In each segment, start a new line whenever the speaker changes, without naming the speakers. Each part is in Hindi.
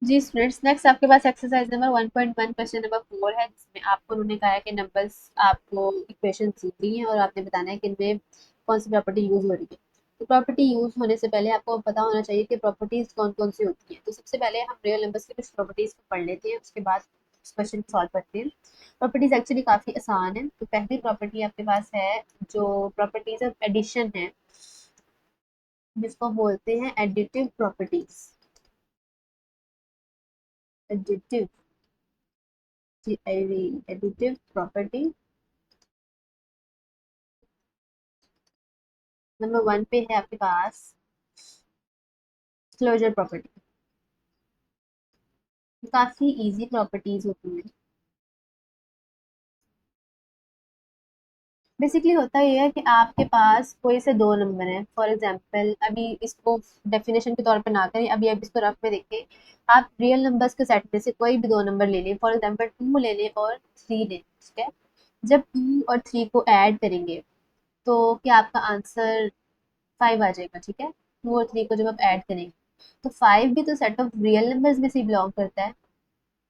जी स्टूडेंट्स, नेक्स्ट आपके पास एक्सरसाइज नंबर 1.1 क्वेश्चन नंबर 4 है, जिसमें आपको उन्होंने कहा है कि नंबर्स आपको इक्वेशन दी हैं और आपने बताना है कि इनमें कौन सी प्रॉपर्टी यूज हो रही है। तो प्रॉपर्टी यूज होने से पहले आपको पता होना चाहिए कि प्रॉपर्टीज कौन कौन सी होती हैं। तो सबसे पहले हम रियल नंबर्स की कुछ प्रॉपर्टीज को पढ़ लेते हैं, उसके बाद क्वेश्चन सॉल्व करते हैं। प्रॉपर्टीज एक्चुअली काफ़ी आसान है। तो पहली प्रॉपर्टी आपके पास है जो प्रॉपर्टीज ऑफ एडिशन है, जिसको बोलते हैं additive properties. Additive, additive property. Number 1 पे है आपके पास क्लोजर प्रॉपर्टी। काफी इजी प्रॉपर्टीज होती हैं। बेसिकली होता ये है कि आपके पास कोई से दो नंबर हैं, फॉर एग्जांपल अभी इसको डेफिनेशन के तौर पे ना करें, अभी आप इसको रफ में देखें। आप रियल नंबर्स के सेट में से कोई भी दो नंबर ले लें, फॉर एग्जांपल 2 ले लें और 3 लें, ठीक है। जब 2 और 3 को ऐड करेंगे तो क्या आपका आंसर 5 आ जाएगा, ठीक है। 2 और 3 को जब आप ऐड करेंगे तो 5 भी तो सेट ऑफ रियल नंबर्स में से बिलोंग करता है,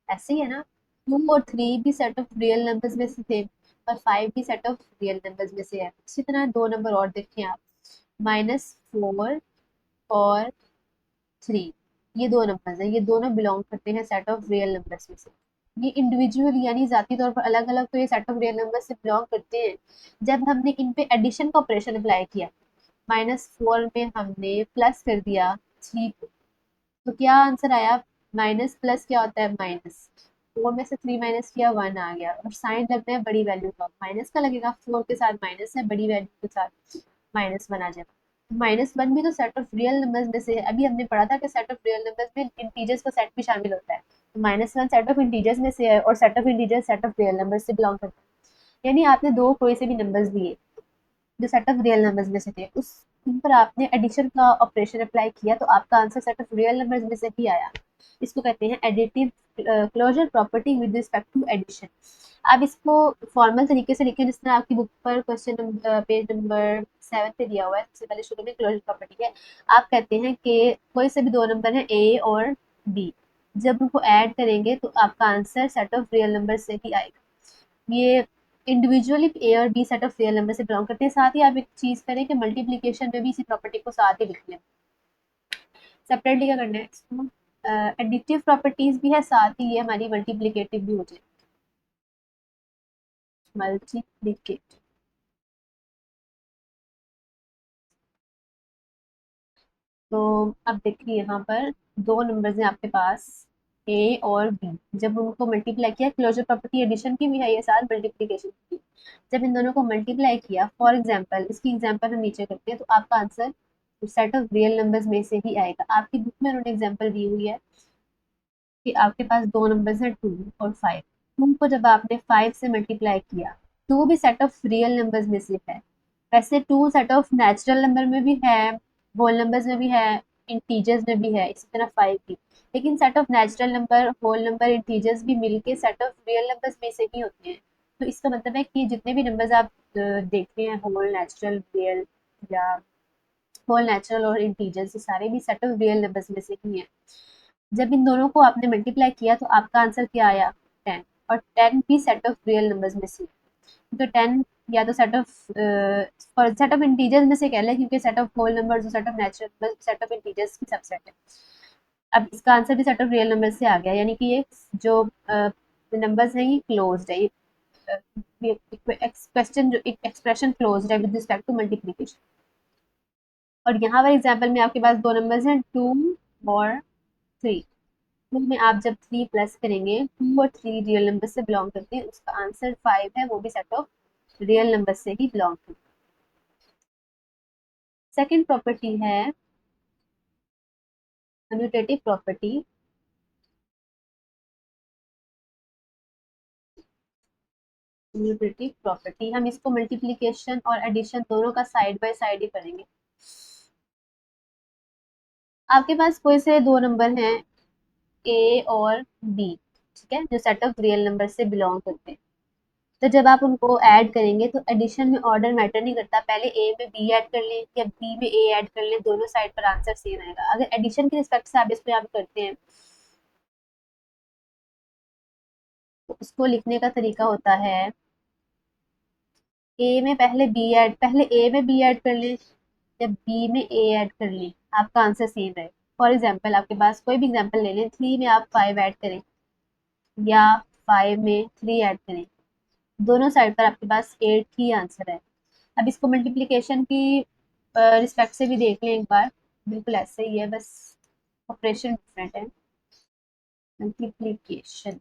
ऐसे ही है ना। 2 और 3 भी सेट ऑफ रियल नंबर्स में से थे और 5 भी सेट ऑफ रियल नंबर्स में से है। इसी तरह दो नंबर और देखें आप, -4 और 3। ये दो नंबर्स हैं, ये दोनों बिलोंग करते हैं सेट ऑफ रियल नंबर्स में से। ये इंडिविजुअल यानी जाती तौर पर अलग अलग तो ये सेट ऑफ रियल नंबर से बिलोंग करते हैं। जब हमने इन पे एडिशन का ऑपरेशन अप्लाई किया, -4 में हमने प्लस कर दिया 3 को, तो क्या आंसर आया। माइनस प्लस क्या होता है, माइनस। 4 में से 3 माइनस किया, 1 आ गया। और साइन लगना है बड़ी वैल्यू का, माइनस का लगेगा। 4 के साथ माइनस है, बड़ी वैल्यू के साथ -1 आ जाएगा। -1 भी तो सेट ऑफ रियल नंबर्स में से है। अभी हमने पढ़ा था कि सेट ऑफ रियल नंबर्स में इंटीजर्स का सेट भी शामिल होता है। तो -1 सेट ऑफ इंटीजर्स में से है और set of integers set of real numbers से बिलोंग करता है। यानी आपने दो कोई से भी नंबर्स दिए जो सेट ऑफ रियल नंबर्स में से थे, उस उन पर आपने एडिशन का ऑपरेशन अप्लाई किया, तो आपका answer set of real numbers में से ही आया। इसको कहते हैं additive closure property with respect to addition. आप इसको फॉर्मल तरीके से लिखें, जिस तरह आपकी बुक पर क्वेश्चन पेज नंबर 7 पे दिया हुआ है। सबसे पहले शुरू में क्लोजर प्रॉपर्टी है। आप कहते हैं कि कोई से भी दो नंबर हैं ए और बी, जब उनको ऐड करेंगे तो आपका answer set of real number से ही आएगा। ये इंडिविजुअली ए और B set of real number से बिलोंग करते हैं। साथ ही आप एक चीज करें कि मल्टीप्लीकेशन में भी इसी प्रॉपर्टी को साथ ही लिख लें। सेपरेटली क्या करना है इसको, एडिटिव प्रॉपर्टीज भी है, साथ ही ये हमारी मल्टीप्लीकेटिव भी हो जाए। मल्टीप्लीकेट, तो अब देखिए यहाँ पर दो नंबर्स हैं आपके पास, ए और बी। जब उनको मल्टीप्लाई किया, क्लोजर प्रॉपर्टी एडिशन की भी है ये, साथ मल्टीप्लीकेशन की। जब इन दोनों को मल्टीप्लाई किया, फॉर एग्जांपल इसकी एग्जांपल हम नीचे करते हैं, तो आपका answer set of real numbers में से ही आएगा। आपकी बुक में उन्होंने एग्जांपल दी हुई है कि आपके पास दो नंबर्स हैं 2 और 5। 2 को जब आपने 5 से मल्टीप्लाई किया, 2 भी सेट ऑफ रियल नंबर्स में से है। वैसे 2 सेट ऑफ नेचुरल नंबर में भी है, होल नंबर्स में भी है, इंटीजर्स में भी है, इसी तरह 5 भी। लेकिन set of natural number, whole number, integers भी मिलके सेट ऑफ रियल नंबर्स में से ही होते हैं। तो इसका मतलब है कि जितने भी नंबर्स आप देख रहे हैं, होल, नेचुरल, रियल, या होल, नेचुरल और इंटीजर्स, ये सारे भी सेट ऑफ रियल नंबर्स में से ही हैं। जब इन दोनों को आपने मल्टीप्लाई किया तो आपका आंसर क्या आया, 10। और 10 भी सेट ऑफ रियल नंबर्स में से, तो 10 या तो सेट ऑफ इंटीजर्स में से कह लें, क्योंकि सेट ऑफ होल नंबर्स और set of natural, set of integers की सबसेट है। अब इसका आंसर भी सेट ऑफ रियल नंबर से आ गया, यानी कि ये जो नंबर्स हैं ये क्लोज्ड है। ये क्वेश्चन जो एक एक्सप्रेशन क्लोज्ड है विद रिस्पेक्ट टू मल्टीप्लिकेशन। और यहाँ पर एग्जाम्पल में आपके पास दो नंबर्स हैं 2 और 3। 2 में आप जब 3 प्लस करेंगे, 2 और 3 रियल नंबर से बिलोंग करते हैं, उसका आंसर 5 है, वो भी सेट ऑफ रियल नंबर से ही बिलोंग करते हैं। सेकेंड प्रॉपर्टी है कम्यूटेटिव प्रॉपर्टी। कम्यूटेटिव प्रॉपर्टी हम इसको मल्टीप्लिकेशन और एडिशन दोनों का साइड बाय साइड ही करेंगे। आपके पास कोई से दो नंबर हैं ए और बी, ठीक है, जो सेट ऑफ रियल नंबर से बिलोंग करते हैं। तो जब आप उनको ऐड करेंगे तो एडिशन में ऑर्डर मैटर नहीं करता, पहले ए में बी ऐड कर लें या बी में ए ऐड कर लें, दोनों साइड पर आंसर सेम आएगा। अगर एडिशन के रिस्पेक्ट से आप इसको यहाँ पे करते हैं तो उसको लिखने का तरीका होता है, ए में पहले ए में बी ऐड कर लें, जब बी में ए ऐड कर लें, आपका आंसर सेम है। फॉर एग्जाम्पल आपके पास कोई भी एग्जाम्पल ले लें, 3 में आप 5 ऐड करें या 5 में 3 ऐड करें, दोनों साइड पर आपके पास 8 ही आंसर है। अब इसको मल्टीप्लिकेशन की रिस्पेक्ट से भी देख लें एक बार, बिल्कुल ऐसे ही है, बस ऑपरेशन डिफरेंट है। मल्टीप्लिकेशन,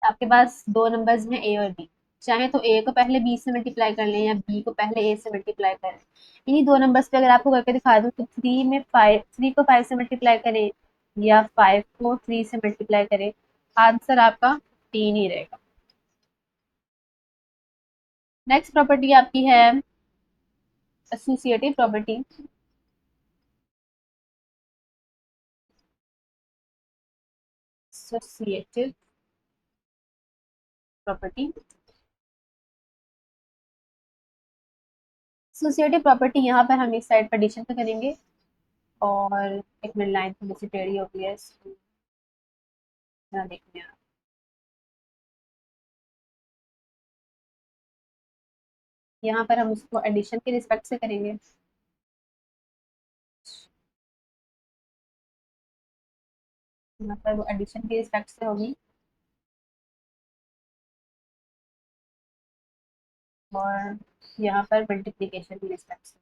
आपके पास दो नंबर्स में ए और बी, चाहे तो ए को पहले बी से मल्टीप्लाई कर लें या बी को पहले ए से मल्टीप्लाई करें। इन्हीं दो नंबर्स पे अगर आपको करके दिखा दूँ तो 3 को 5 से मल्टीप्लाई करें या 5 को 3 से मल्टीप्लाई करें, आंसर आपका 3 ही रहेगा। नेक्स्ट प्रॉपर्टी आपकी है associative property. Associative property, associative property यहाँ पर हम इस साइड पर एडिशन पे करेंगे, और एक मिनट लाइन थोड़ी सी टेढ़ी हो गई है, इसको यहाँ देखते हैं। यहाँ पर हम उसको एडिशन के रिस्पेक्ट से करेंगे, यहाँ पर वो एडिशन के रिस्पेक्ट से होगी, और यहाँ पर मल्टीप्लिकेशन के रिस्पेक्ट से।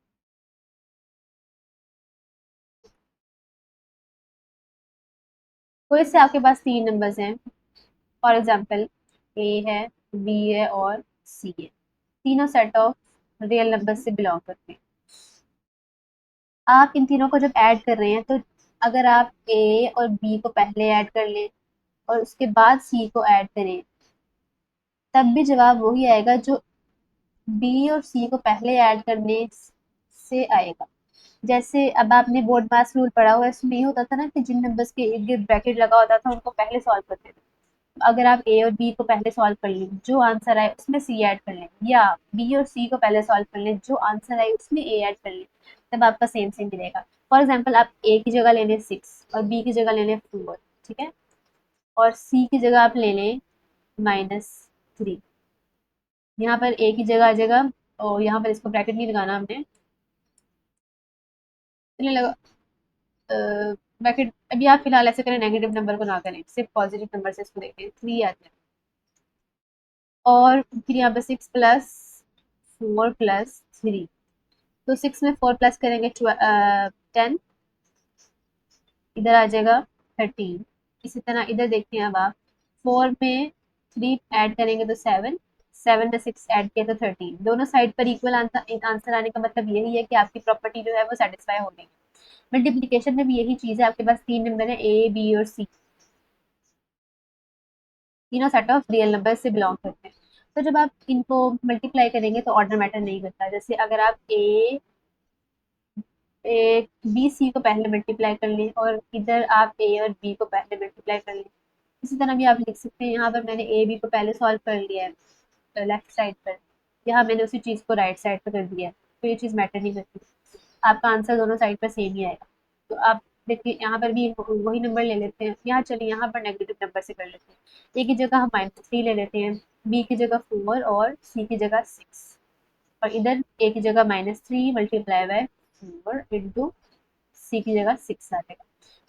तो इससे आपके पास 3 नंबर्स हैं, फॉर एग्जांपल ए है, बी है और सी है, तीनों सेट ऑफ रियल नंबर्स से बिलोंग करते हैं। आप इन तीनों को जब ऐड कर रहे हैं तो अगर आप ए और बी को पहले ऐड कर लें और उसके बाद सी को ऐड करें, तब भी जवाब वही आएगा जो बी और सी को पहले ऐड करने से आएगा। जैसे अब आपने बोर्ड मास रूल पढ़ा हुआ है, इसमें ये होता था ना कि जिन नंबर्स के इर्द गिर्द ब्रैकेट लगा होता था उनको पहले सॉल्व करते थे। अगर आप ए और बी को पहले सॉल्व कर लें, जो आंसर आए उसमें सी ऐड कर लें, या बी और सी को पहले सॉल्व कर लें, जो आंसर आए उसमें ए ऐड कर लें, तब आपका सेम सेम मिलेगा। फॉर एग्जाम्पल आप ए की जगह ले लें 6 और बी की जगह ले लें 4, ठीक है, और सी की जगह आप ले लें -3। यहाँ पर ए की जगह आ जाएगा, और यहाँ पर इसको ब्रैकेट नहीं लगाना हमने, चलिए लगा ब्रैकेट। अभी आप फिलहाल ऐसे करें, नेगेटिव नंबर को ना करें, सिर्फ पॉजिटिव नंबर से इसको देखें, 3 आते हैं। और फिर यहाँ पे 6 प्लस 4 प्लस 3, तो 6 में 4 प्लस करेंगे 10, इधर आ जाएगा 13। इसी तरह इधर देखते हैं, अब आप 4 में 3 ऐड करेंगे तो 7, 7 में 6 ऐड किया तो 13। दोनों साइड पर इक्वल आंसर आने का मतलब यही है कि आपकी प्रॉपर्टी जो है वो सेटिस्फाई हो गई। मल्टीप्लिकेशन में भी यही चीज़ है, आपके पास 3 नंबर है ए बी और सी, तीनों सेट ऑफ रियल नंबर से बिलोंग करते हैं। तो जब आप इनको मल्टीप्लाई करेंगे तो ऑर्डर मैटर नहीं करता। जैसे अगर आप ए बी सी को पहले मल्टीप्लाई कर लें और इधर आप ए और बी को पहले मल्टीप्लाई कर लें, इसी तरह भी आप लिख सकते हैं। यहाँ पर मैंने ए बी को पहले सॉल्व कर लिया है लेफ्ट साइड पर, यहाँ मैंने उसी चीज़ को राइट साइड पर कर दिया है, तो ये चीज़ मैटर नहीं करती, आपका आंसर दोनों साइड पर सेम ही आएगा। तो आप देखिए यहाँ पर भी वही नंबर ले लेते हैं, यहाँ चलिए यहाँ पर नेगेटिव नंबर से कर लेते हैं। ए की जगह हम -3 ले लेते हैं, बी की जगह 4 और सी की जगह 6, और इधर ए की जगह -3 मल्टीप्लाई बाय 4 इंटू सी की जगह 6 आ जाएगा।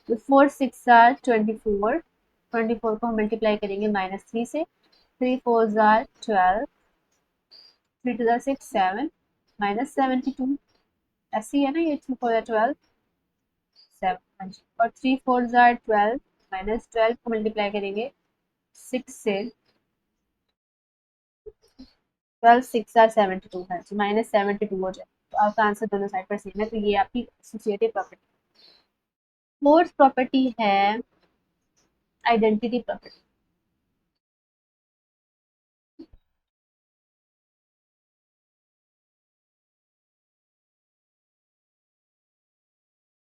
तो 4 6 आर 24, 24 को हम मल्टीप्लाई करेंगे -3 से, 3 4 आर 12, 3 2 आर 6 7, -72, ऐसे ही है ना, ये 2 4 12 7, हाँ जी, और 3 4 आर 12, -12 को मल्टीप्लाई करेंगे 6 से, 12 6 आर 72 है, तो -72 हो जाए, तो आपका आंसर दोनों साइड पर सेम है। तो ये आपकी एसोसिएटिव प्रॉपर्टी। फोर्थ प्रॉपर्टी है आइडेंटिटी प्रॉपर्टी।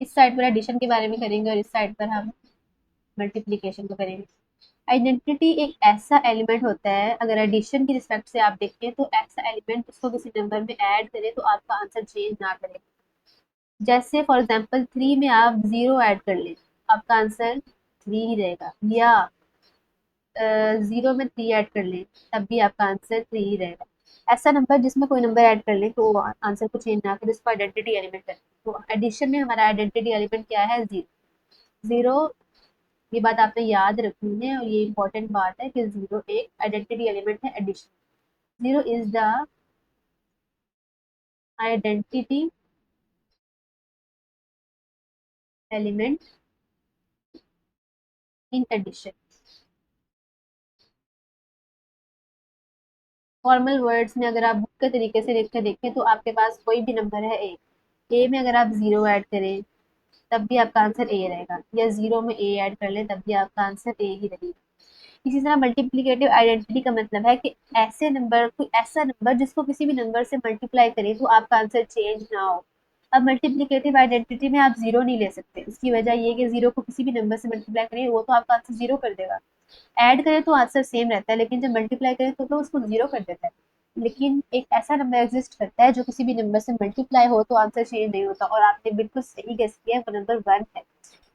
इस साइड पर एडिशन के बारे में करेंगे और इस साइड पर हम मल्टीप्लिकेशन को करेंगे। आइडेंटिटी एक ऐसा एलिमेंट होता है, अगर एडिशन की रिस्पेक्ट से आप देखें तो ऐसा एलिमेंट उसको किसी नंबर में ऐड करें तो आपका आंसर चेंज ना करे। जैसे फॉर एग्जांपल 3 में आप 0 ऐड कर लें, आपका आंसर 3 ही रहेगा, या जीरो में थ्री ऐड कर लें तब भी आपका आंसर थ्री ही रहेगा। ऐसा नंबर जिसमें कोई नंबर ऐड कर लें तो आंसर को चेंज ना करें, उसको आइडेंटिटी एलिमेंट करें। तो एडिशन में हमारा आइडेंटिटी एलिमेंट क्या है? जीरो। जीरो, ये बात आपने याद रखनी है और ये इंपॉर्टेंट बात है कि जीरो एक आइडेंटिटी एलिमेंट है addition. Zero is the identity element in addition. Formal words में अगर आप बुक के तरीके से लिख कर देखें तो आपके पास कोई भी नंबर है ए में अगर आप जीरो ऐड करें तब भी आपका आंसर ए रहेगा, या जीरो में ए ऐड कर लें तब भी आपका आंसर ए ही रहेगा। इसी तरह मल्टीप्लिकेटिव आइडेंटिटी का मतलब है कि ऐसे नंबर, कोई ऐसा नंबर जिसको किसी भी नंबर से मल्टीप्लाई करें तो आपका आंसर चेंज ना हो। अब मल्टीप्लिकेटिव आइडेंटिटी में आप जीरो नहीं ले सकते, इसकी वजह ये कि जीरो को किसी भी नंबर से मल्टीप्लाई करें वो तो आपका आंसर जीरो कर देगा। ऐड करें तो आंसर सेम रहता है, लेकिन जब मल्टीप्लाई करें तो उसको जीरो कर देता है। लेकिन एक ऐसा नंबर एग्जिस्ट करता है जो किसी भी नंबर से मल्टीप्लाई हो तो आंसर चेंज नहीं होता, और आपने बिल्कुल सही गेस किया, वो नंबर वन है।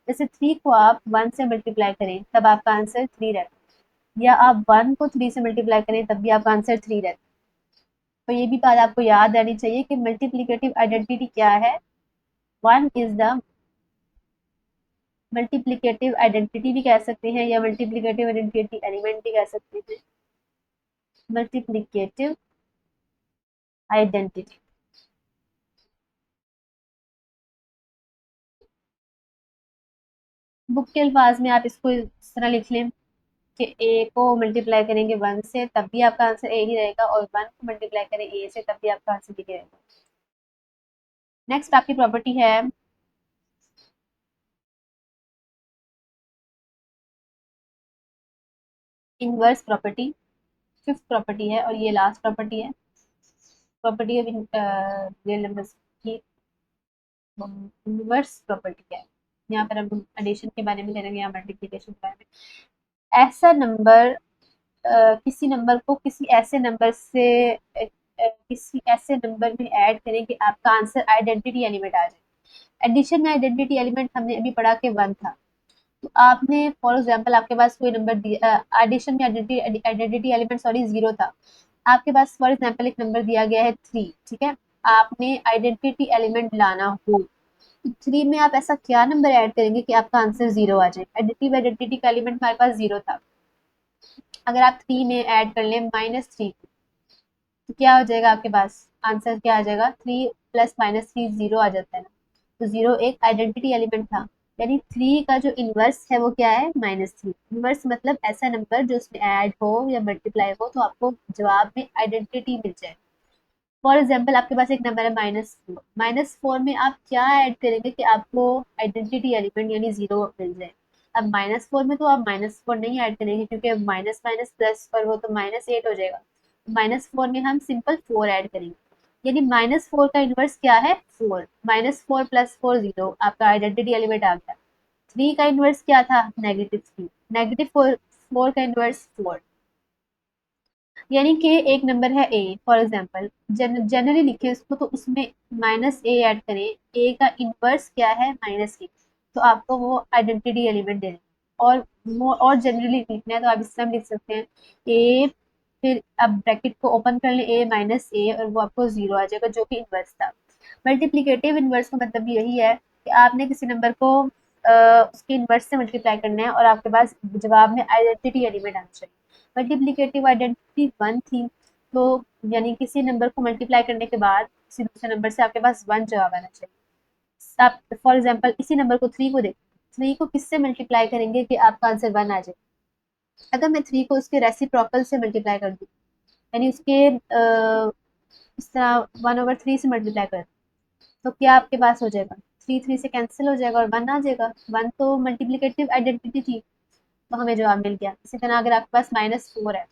जैसे थ्री को आप वन से मल्टीप्लाई करें तब आपका आंसर थ्री रहता है, या आप वन को थ्री से मल्टीप्लाई करें तब भी आपका आंसर थ्री रहता है। तो ये भी बात आपको याद रहनी चाहिए कि मल्टीप्लिकेटिव आइडेंटिटी क्या है। One is the multiplicative identity भी कह सकते हैं, या मल्टीप्लिकेटिव आइडेंटिटी एलिमेंट भी कह सकते हैं। Multiplicative identity. बुक के अल्फाज में आप इसको इस तरह लिख लें कि ए को मल्टीप्लाई करेंगे वन से तब भी आपका आंसर ए ही रहेगा, और वन को मल्टीप्लाई करें ए से तब भी आपका आंसर बी रहेगा। नेक्स्ट आपकी प्रॉपर्टी है इनवर्स प्रॉपर्टी। फिफ्थ प्रॉपर्टी है और ये लास्ट प्रॉपर्टी है। प्रॉपर्टी ऑफ रियल नंबर्स की इनवर्स प्रॉपर्टी है। यहाँ पर हम एडिशन के बारे में करेंगे या मल्टीप्लिकेशन के बारे में। ऐसा नंबर किसी नंबर को किसी ऐसे नंबर से किसी ऐसे नंबर में ऐड करें कि आपका आंसर आइडेंटिटी एलिमेंट आ जाए। एडिशन में आइडेंटिटी एलिमेंट हमने अभी पढ़ा के वन था। तो आपने फॉर एग्जांपल आपके पास कोई नंबर दिया, एडिशन में आइडेंटिटी एलिमेंट सॉरी जीरो था। आपके पास फॉर एग्जांपल एक नंबर दिया गया है थ्री, ठीक है। आपने आइडेंटिटी एलिमेंट लाना हो तो थ्री में आप ऐसा क्या नंबर ऐड करेंगे कि आपका आंसर जीरो आ जाए। एडिटिव आइडेंटिटी का एलिमेंट हमारे पास जीरो था। अगर आप थ्री में ऐड कर लें माइनस थ्री, तो क्या हो जाएगा आपके पास? आंसर क्या आ जाएगा? Three plus minus three zero आ जाता है ना। तो जीरो एक आइडेंटिटी एलिमेंट था, यानी थ्री का जो इनवर्स है वो क्या है? Minus three. इनवर्स मतलब ऐसा नंबर जो उसमें ऐड हो या मल्टीप्लाई हो तो आपको जवाब में आइडेंटिटी मिल जाए। फॉर एग्जाम्पल आपके पास एक नंबर है माइनस फोर। माइनस फोर में आप क्या ऐड करेंगे कि आपको आइडेंटिटी एलिमेंट यानी जीरो मिल जाए? अब माइनस फोर में तो आप माइनस फोर नहीं ऐड करेंगे क्योंकि माइनस माइनस प्लस पर हो तो माइनस एट हो जाएगा। माइनस फोर में हम सिंपल फोर ऐड करेंगे, यानी माइनस फोर का इनवर्स क्या है? Four. Minus four plus four zero, आपका आइडेंटिटी एलिमेंट आ गया। थ्री का इनवर्स क्या था? Negative three. Negative four, four का इनवर्स फोर। यानी कि एक नंबर है ए फॉर एग्जाम्पल, जनरली लिखे उसको तो उसमें माइनस ए ऐड करें। ए का इनवर्स क्या है? माइनस ए। तो आपको वो आइडेंटिटी एलिमेंट दे देंगे। और जनरली लिखना है तो आप इस तरह लिख सकते हैं ए, फिर अब ब्रैकेट को ओपन कर लें ए माइनस ए, और वो आपको जीरो आ जाएगा जो कि इनवर्स था। मल्टीप्लिकेटिव इनवर्स का मतलब यही है कि आपने किसी नंबर को उसके इनवर्स से मल्टीप्लाई करना है और आपके पास जवाब में आइडेंटिटी एलिमेंट आना चाहिए। मल्टीप्लिकेटिव आइडेंटिटी वन थी, तो यानी किसी नंबर को मल्टीप्लाई करने के बाद किसी दूसरे नंबर से आपके पास वन जवाब आना चाहिए। आप फॉर एग्जांपल इसी नंबर को थ्री को देखें, थ्री को किससे मल्टीप्लाई करेंगे कि आपका आंसर वन आ जाए? अगर मैं थ्री को उसके रेसिप्रोकल से मल्टीप्लाई कर दूँ, यानी उसके इस तरह वन ओवर थ्री से मल्टीप्लाई कर, तो क्या आपके पास हो जाएगा? थ्री थ्री से कैंसिल हो जाएगा और वन आ जाएगा। वन तो मल्टीप्लिकेटिव आइडेंटिटी थी, तो हमें जवाब मिल गया। इसी तरह अगर आपके पास माइनस फोर है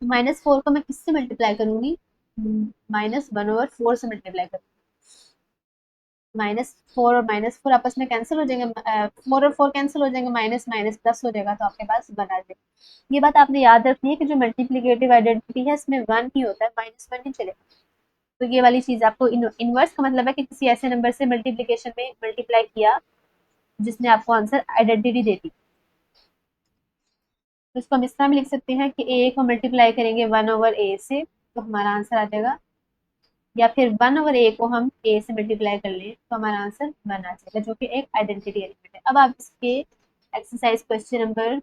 तो माइनस फोर को मैं किससे मल्टीप्लाई करूंगी? माइनस वन ओवर फोर से मल्टीप्लाई करूंगी। माइनस फोर और माइनस फोर आपस में कैंसिल हो जाएंगे, फोर और फोर कैंसिल हो जाएंगे, माइनस माइनस प्लस हो जाएगा, तो आपके पास वन आ जाएगा। ये बात आपने याद रखनी है कि जो मल्टीप्लिकेटिव आइडेंटिटी है इसमें वन ही होता है, माइनस वन नहीं चलेगा। तो ये वाली चीज आपको इनवर्स का मतलब है कि किसी ऐसे नंबर से मल्टीप्लिकेशन में मल्टीप्लाई किया जिसने आपको आंसर आइडेंटिटी देती। तो इसको हम इस तरह भी लिख सकते हैं कि ए को मल्टीप्लाई करेंगे 1/a से, तो हमारा आंसर आ जाएगा, या फिर 1/a को हम ए से मल्टीप्लाई कर लें तो हमारा आंसर 1 आ जाएगा, जो कि एक आइडेंटिटी एलिमेंट है। अब आप इसके एक्सरसाइज क्वेश्चन नंबर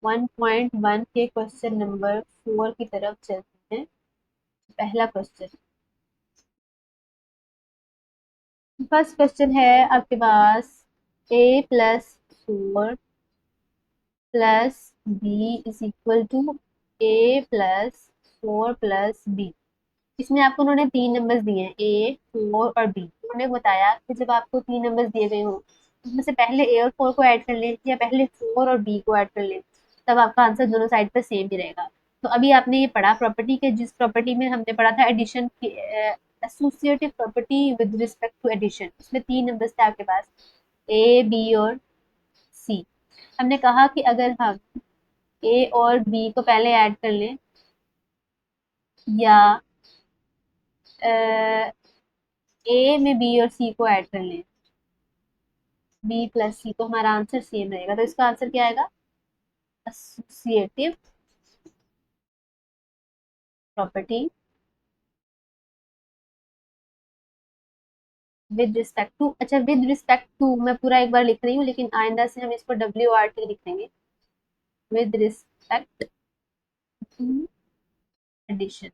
1.1 के क्वेश्चन नंबर 4 की तरफ चलते हैं। पहला क्वेश्चन, फर्स्ट क्वेश्चन है आपके पास, a+4 plus B is equal to a+4 + b। इसमें आपको उन्होंने 3 नंबर्स दिए हैं, ए, 4 और बी। उन्होंने बताया कि जब आपको 3 नंबर्स दिए गए हों, उसमें से पहले ए और 4 को ऐड कर लें या पहले 4 और बी को ऐड कर लें, तब आपका आंसर दोनों साइड पर सेम ही रहेगा। तो अभी आपने ये पढ़ा प्रॉपर्टी के, जिस प्रॉपर्टी में हमने पढ़ा था एडिशन की, associative property with respect to addition, उसमें 3 नंबर्स थे आपके पास, ए, बी और सी। हमने कहा कि अगर हम ए और बी को पहले ऐड कर लें, या ए में बी और सी को ऐड कर लें, b+c, तो हमारा आंसर सेम रहेगा। तो इसका आंसर क्या आएगा, associative property with respect to, अच्छा विद रिस्पेक्ट टू मैं पूरा एक बार लिख रही हूँ, लेकिन आइंदा से हम इसको WRT लिख देंगे, विद रिस्पेक्ट टू एडिशन।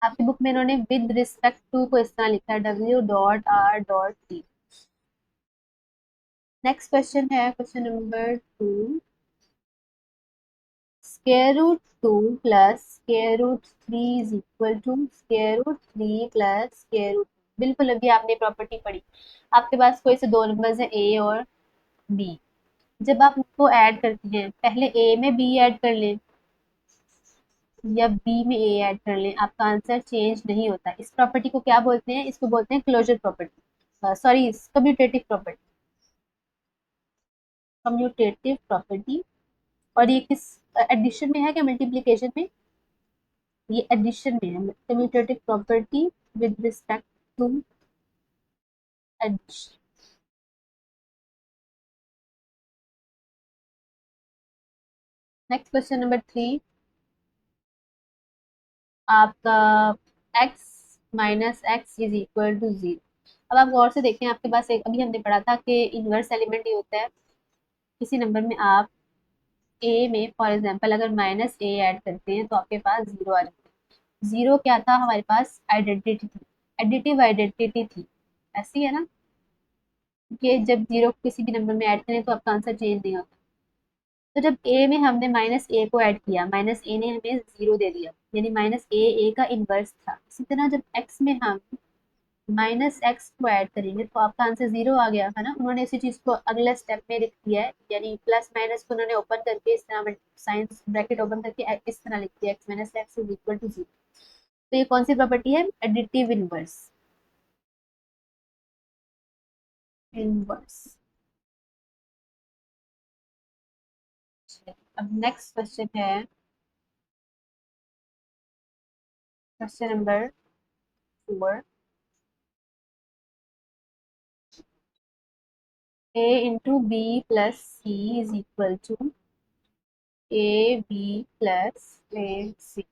आपकी बुक में इन्होंने विद रिस्पेक्ट टू को इस तरह लिखा है, W.R.T। नेक्स्ट क्वेश्चन है question number 2, √2 plus √3 is equal to √3 plus √2। बिल्कुल अभी आपने प्रॉपर्टी पढ़ी, आपके पास कोई से 2 नंबर्स हैं, ए और बी। जब आप उसको ऐड करते हैं, पहले ए में बी ऐड कर लें या बी में ए ऐड कर लें, आपका आंसर चेंज नहीं होता। इस प्रॉपर्टी को क्या बोलते हैं, इसको बोलते हैं closure property, sorry commutative property, commutative property. और ये किस एडिशन में है क्या मल्टीप्लीकेशन में, ये एडिशन में है, commutative property with respect to addition. Next question number 3, आपका x - x is equal to 0। अब आप गौर से देखें, आपके पास एक अभी हमने पढ़ा था कि इनवर्स एलिमेंट ये होता है, किसी नंबर में आप ए में फॉर एग्जांपल अगर -a ऐड करते हैं तो आपके पास 0 आ जाता है। 0 क्या था हमारे पास, आइडेंटिटी थी, एडिटिव आइडेंटिटी थी, ऐसी है ना, कि जब 0 किसी भी नंबर में ऐड करें तो आपका आंसर चेंज नहीं होता। तो जब ए में हमने -a को ऐड किया, -a ने हमें 0 दे दिया, यानी -a का इनवर्स था। इसी तरह जब x में हम -x को ऐड करेंगे तो आपका आंसर 0 आ गया है ना। उन्होंने इसी चीज को अगले स्टेप में लिख दिया है, यानी प्लस माइनस को उन्होंने ओपन करके इस तरह साइंस ब्रैकेट ओपन करके इस तरह लिख दिया, x - x is equal to 0। तो ये कौन सी प्रॉपर्टी है, एडिटिव इनवर्स, इनवर्स। अब नेक्स्ट क्वेश्चन है question number 4, a into B plus C is equal to A B plus A C.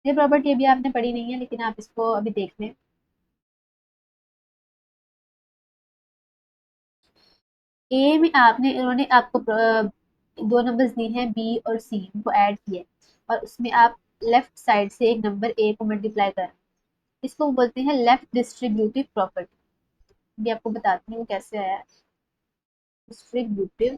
ये प्रॉपर्टी अभी आपने पढ़ी नहीं है, लेकिन आप इसको अभी देख लें। ए में आपने, इन्होंने आपको 2 नंबर्स दिए हैं बी और सी, उनको ऐड किया है, और उसमें आप लेफ्ट साइड से एक नंबर ए को मल्टीप्लाई कर, इसको बोलते हैं लेफ्ट डिस्ट्रीब्यूटिव प्रॉपर्टी। भी आपको बताती हूँ कैसे आया है, डिस्ट्रीब्यूटिव।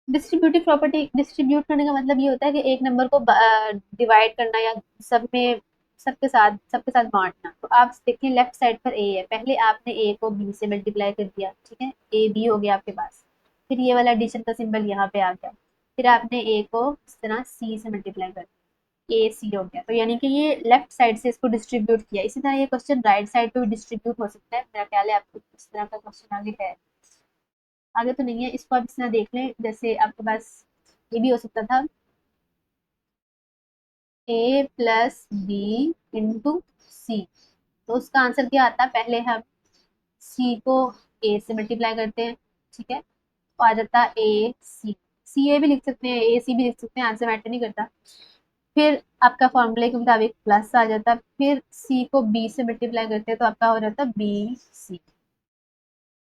डिस्ट्रीब्यूटिव प्रॉपर्टी, डिस्ट्रीब्यूट करने का मतलब ये होता है कि एक नंबर को डिवाइड करना या सब में, सबके साथ बांटना। तो आप देखिए लेफ्ट साइड पर ए है, पहले आपने ए को बी से मल्टीप्लाई कर दिया, ठीक है, ए बी हो गया आपके पास, फिर ये वाला एडिशन का सिंबल यहाँ पे आ गया, फिर आपने ए को इस तरह सी से मल्टीप्लाई कर दिया, ए सी हो गया। तो यानी कि ये लेफ्ट साइड से इसको डिस्ट्रीब्यूट किया। इसी तरह ये क्वेश्चन राइट साइड पे भी डिस्ट्रीब्यूट हो सकता है। मेरा ख्याल है आपको इस तरह का क्वेश्चन आगे है, आगे तो नहीं है। इसको आप इस तरह देख लें, जैसे आपके पास ये भी हो सकता था ए प्लस बी इंटू सी। तो उसका आंसर क्या आता है, पहले हम सी को ए से मल्टीप्लाई करते हैं, ठीक है, तो आ जाता ए सी। सी ए भी लिख सकते हैं, ए सी भी लिख सकते हैं, आंसर मैटर नहीं करता। फिर आपका फॉर्मूले के मुताबिक प्लस आ जाता, फिर सी को बी से मल्टीप्लाई करते हैं तो आपका हो जाता बी सी।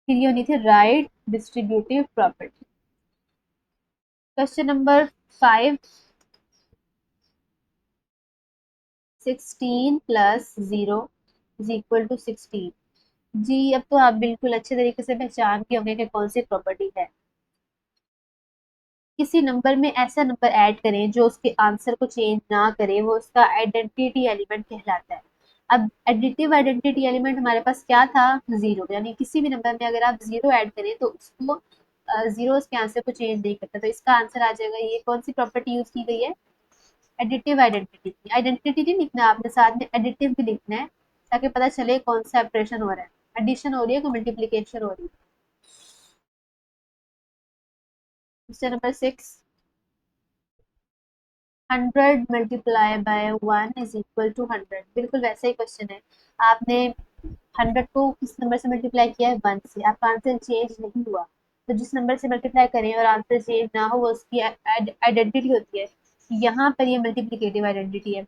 फिर ये होनी थी right distributive property. Question number 5, 16 plus 0 is equal to 16। जी अब तो आप बिल्कुल अच्छे तरीके से पहचान गए होंगे कि कौन सी प्रॉपर्टी है। किसी नंबर में ऐसा नंबर ऐड करें जो उसके आंसर को चेंज ना करे, वो उसका आइडेंटिटी एलिमेंट कहलाता है। अब एडिटिव आइडेंटिटी एलिमेंट हमारे पास क्या था, जीरो। यानी किसी भी नंबर में अगर आप जीरो ऐड करें तो उसको जीरो उसके आंसर को चेंज नहीं करता। तो इसका आंसर आ जाएगा, ये कौन सी प्रॉपर्टी यूज की गई है, एडिटिव आइडेंटिटी। आइडेंटिटी नहीं लिखना है आपने, साथ में एडिटिव भी लिखना है ताकि पता चले कौन सा ऑपरेशन हो रहा है, एडिशन हो रही है कि मल्टीप्लीकेशन हो रही है। Question number 6, 100 multiply by 1 is equal to 100। बिल्कुल वैसा ही क्वेश्चन है। आपने 100 को किस नंबर से मल्टीप्लाई किया है, 1 से। आपका आंसर चेंज नहीं हुआ। तो जिस नंबर से मल्टीप्लाई करें और आंसर चेंज ना हो वो उसकी आइडेंटिटी होती है। यहाँ पर ये मल्टीप्लीकेटिव आइडेंटिटी है,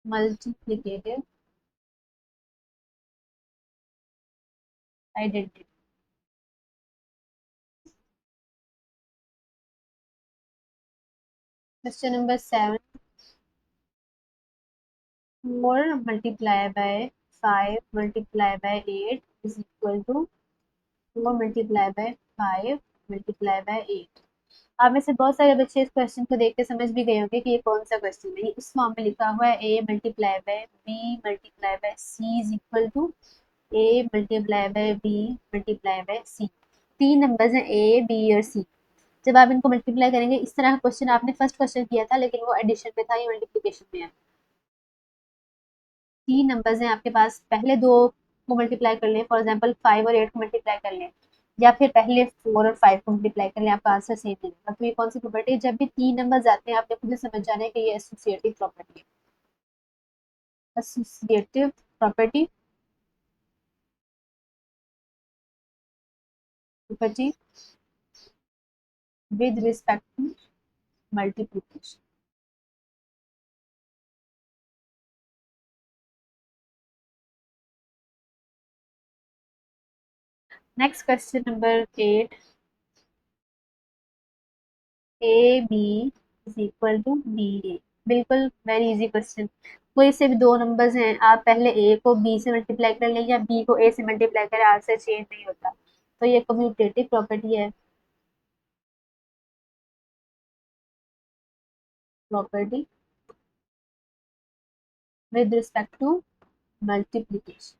multiplicative identity. Question number 7, 4 multiply by 5 multiply by 8 is equal to 4 multiply by 5 multiply by 8। आप में से बहुत सारे बच्चे इस क्वेश्चन को देख के समझ भी गए होंगे कि ये कौन सा क्वेश्चन है। ये इस फॉर्म में लिखा हुआ है, A multiply by B multiply by C is equal to A multiply by B multiply by C. तीन नंबर्स हैं ए बी और सी। जब आप इनको मल्टीप्लाई करेंगे, इस तरह का क्वेश्चन आपने फर्स्ट क्वेश्चन किया था लेकिन वो एडिशन में था, ये मल्टीप्लीकेशन में है। तीन नंबर्स हैं आपके पास, पहले दो को मल्टीप्लाई कर लें, फॉर एग्जांपल 5 और 8 को मल्टीप्लाई कर लें, या फिर पहले 4 और 5 को मल्टीप्लाई कर लें, आपका आंसर सेम मिलेगा। तो ये कौन सी प्रॉपर्टी है, जब भी तीन नंबर्स आते हैं आपने खुद ही समझ जाना है कि ये एसोसिएटिव प्रॉपर्टी है। Associative property, property with respect to multiplication. Next question number 8, A B is equal to B A. बिल्कुल वेरी इजी क्वेश्चन। कोई से भी दो नंबर्स हैं, आप पहले ए को बी से मल्टीप्लाई कर लें या बी को ए से मल्टीप्लाई करें, आंसर चेंज नहीं होता। तो ये कम्यूटेटिव प्रॉपर्टी है, property with respect to multiplication.